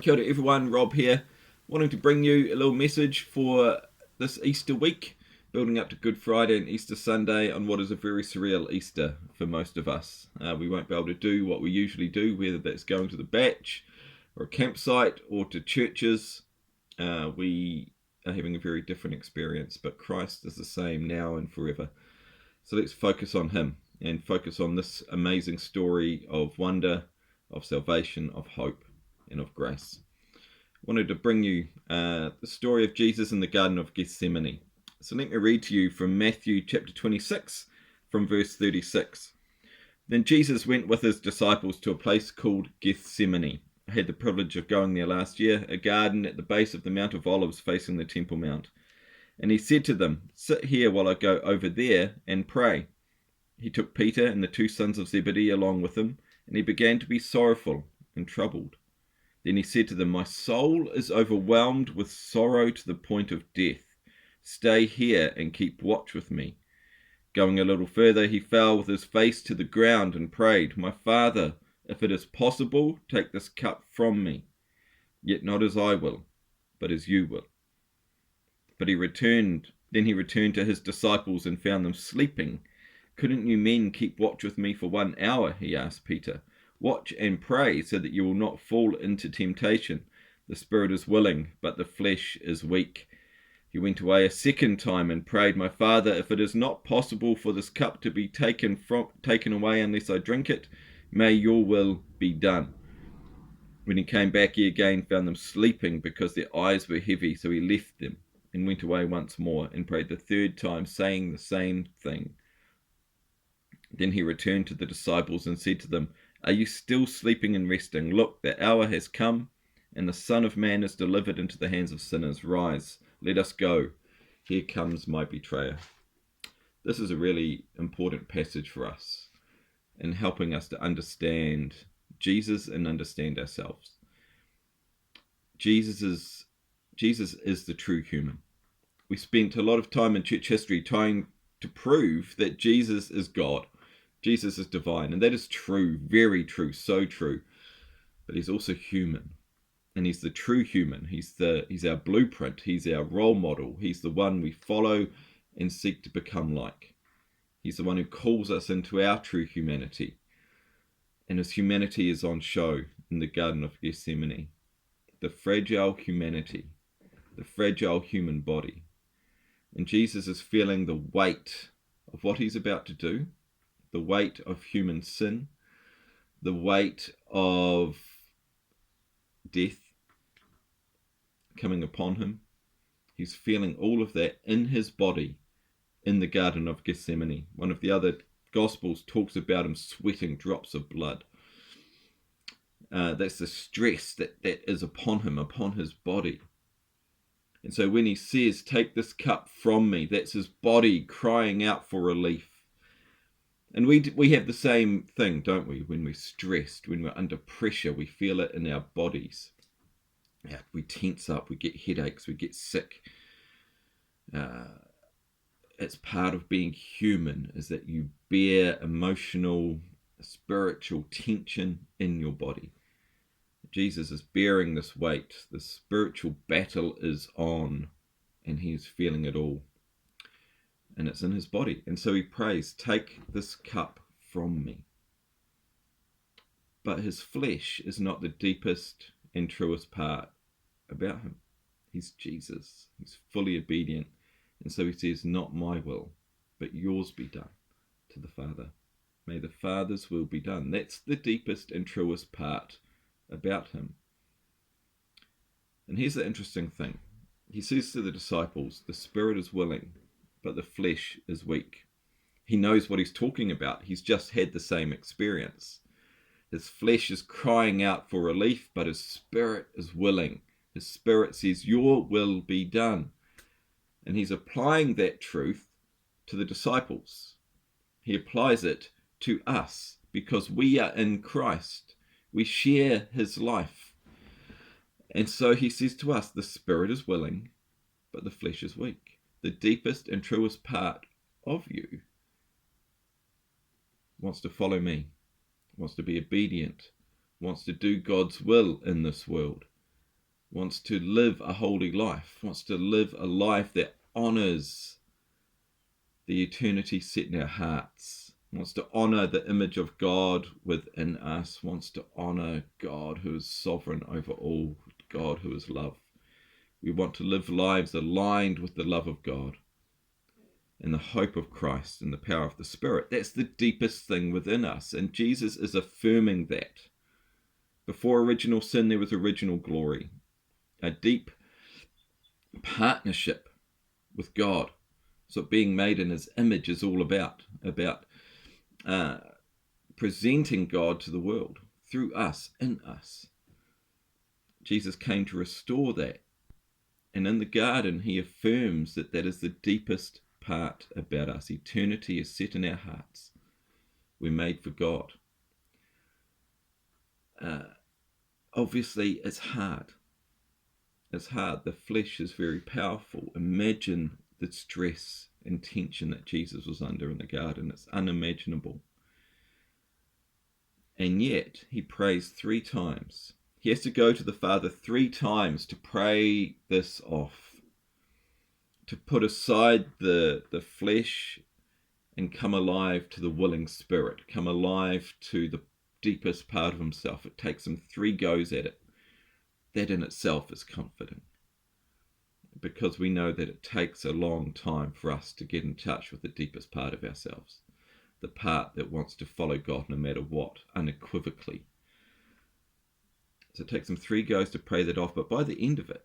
Kia ora everyone, Rob here, wanting to bring you a little message for this Easter week, building up to Good Friday and Easter Sunday on what is a very surreal Easter for most of us. We won't be able to do what we usually do, whether that's going to the batch or a campsite or to churches. We are having a very different experience, but Christ is the same now and forever. So let's focus on him and focus on this amazing story of wonder, of salvation, of hope, and of grace. I wanted to bring you the story of Jesus in the Garden of Gethsemane. So let me read to you from Matthew chapter 26, from verse 36. Then Jesus went with his disciples to a place called Gethsemane. I had the privilege of going there last year, a garden at the base of the Mount of Olives facing the Temple Mount. And he said to them, "Sit here while I go over there and pray." He took Peter and the two sons of Zebedee along with him, and he began to be sorrowful and troubled. Then he said to them, "My soul is overwhelmed with sorrow to the point of death. Stay here and keep watch with me." Going a little further, he fell with his face to the ground and prayed, "My Father, if it is possible, take this cup from me. Yet not as I will, but as you will." Then he returned to his disciples and found them sleeping. "Couldn't you men keep watch with me for 1 hour?" he asked Peter. "Watch and pray so that you will not fall into temptation. The spirit is willing, but the flesh is weak." He went away a second time and prayed, "My Father, if it is not possible for this cup to be taken away unless I drink it, may your will be done." When he came back, he again found them sleeping because their eyes were heavy, so he left them and went away once more and prayed the third time, saying the same thing. Then he returned to the disciples and said to them, "Are you still sleeping and resting? Look, the hour has come, and the Son of Man is delivered into the hands of sinners. Rise, let us go. Here comes my betrayer." This is a really important passage for us in helping us to understand Jesus and understand ourselves. Jesus is the true human. We spent a lot of time in church history trying to prove that Jesus is God. Jesus is divine, and that is true, very true, so true. But he's also human, and he's the true human. He's our blueprint. He's our role model. He's the one we follow and seek to become like. He's the one who calls us into our true humanity, and his humanity is on show in the Garden of Gethsemane. The fragile humanity, the fragile human body. And Jesus is feeling the weight of what he's about to do, the weight of human sin, the weight of death coming upon him. He's feeling all of that in his body in the Garden of Gethsemane. One of the other Gospels talks about him sweating drops of blood. That's the stress that is upon him, upon his body. And so when he says, "Take this cup from me," that's his body crying out for relief. And we have the same thing, don't we? When we're stressed, when we're under pressure, we feel it in our bodies. Yeah, we tense up, we get headaches, we get sick. It's part of being human, is that you bear emotional, spiritual tension in your body. Jesus is bearing this weight. The spiritual battle is on, and he's feeling it all. And it's in his body. And so he prays, "Take this cup from me." But his flesh is not the deepest and truest part about him. He's Jesus. He's fully obedient. And so he says, "Not my will, but yours be done," to the Father. May the Father's will be done. That's the deepest and truest part about him. And here's the interesting thing. He says to the disciples, the spirit is willing, but the flesh is weak. He knows what he's talking about. He's just had the same experience. His flesh is crying out for relief, but his spirit is willing. His spirit says, "Your will be done." And he's applying that truth to the disciples. He applies it to us because we are in Christ. We share his life. And so he says to us, the spirit is willing, but the flesh is weak. The deepest and truest part of you wants to follow me, wants to be obedient, wants to do God's will in this world. wants to live a holy life, wants to live a life that honours the eternity set in our hearts, wants to honour the image of God within us, wants to honour God who is sovereign over all, God who is love. We want to live lives aligned with the love of God and the hope of Christ and the power of the Spirit. That's the deepest thing within us, and Jesus is affirming that. Before original sin, there was original glory, a deep partnership with God. So being made in his image is all about presenting God to the world through us, in us. Jesus came to restore that. And in the garden, he affirms that that is the deepest part about us. Eternity is set in our hearts. We're made for God. Obviously, it's hard. It's hard. The flesh is very powerful. Imagine the stress and tension that Jesus was under in the garden. It's unimaginable. And yet, he prays 3 times. He has to go to the Father 3 times to pray this off, to put aside the flesh and come alive to the willing spirit, come alive to the deepest part of himself. It takes him 3 goes at it. That in itself is comforting, because we know that it takes a long time for us to get in touch with the deepest part of ourselves, the part that wants to follow God no matter what, unequivocally. So it takes him 3 goes to pray that off, but by the end of it,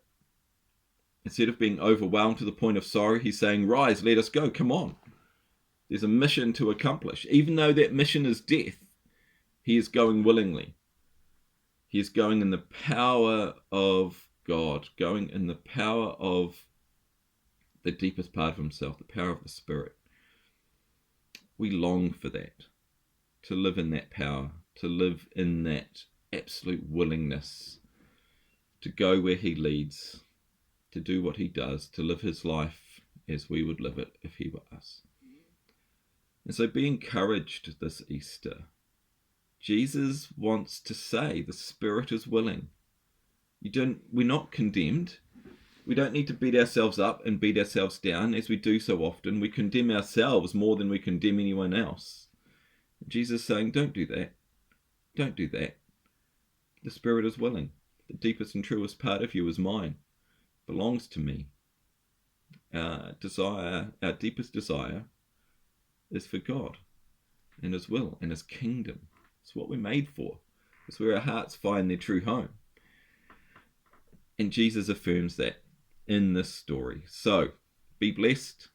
instead of being overwhelmed to the point of sorrow, he's saying, rise, let us go, come on. There's a mission to accomplish. Even though that mission is death, he is going willingly. He is going in the power of God, going in the power of the deepest part of himself, the power of the Spirit. We long for that, to live in that power, to live in that absolute willingness to go where he leads, to do what he does, to live his life as we would live it if he were us. And so be encouraged this Easter. Jesus wants to say the Spirit is willing. We're not condemned. We don't need to beat ourselves up and beat ourselves down as we do so often. We condemn ourselves more than we condemn anyone else. Jesus is saying, don't do that. Don't do that. The Spirit is willing. The deepest and truest part of you is mine, belongs to me. Our deepest desire is for God and his will and his kingdom. It's what we're made for. It's where our hearts find their true home. And Jesus affirms that in this story. So, be blessed.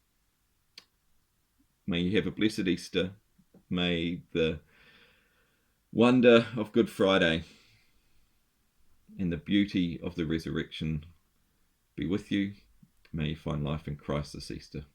May you have a blessed Easter. May the wonder of Good Friday and the beauty of the resurrection be with you. May you find life in Christ this Easter.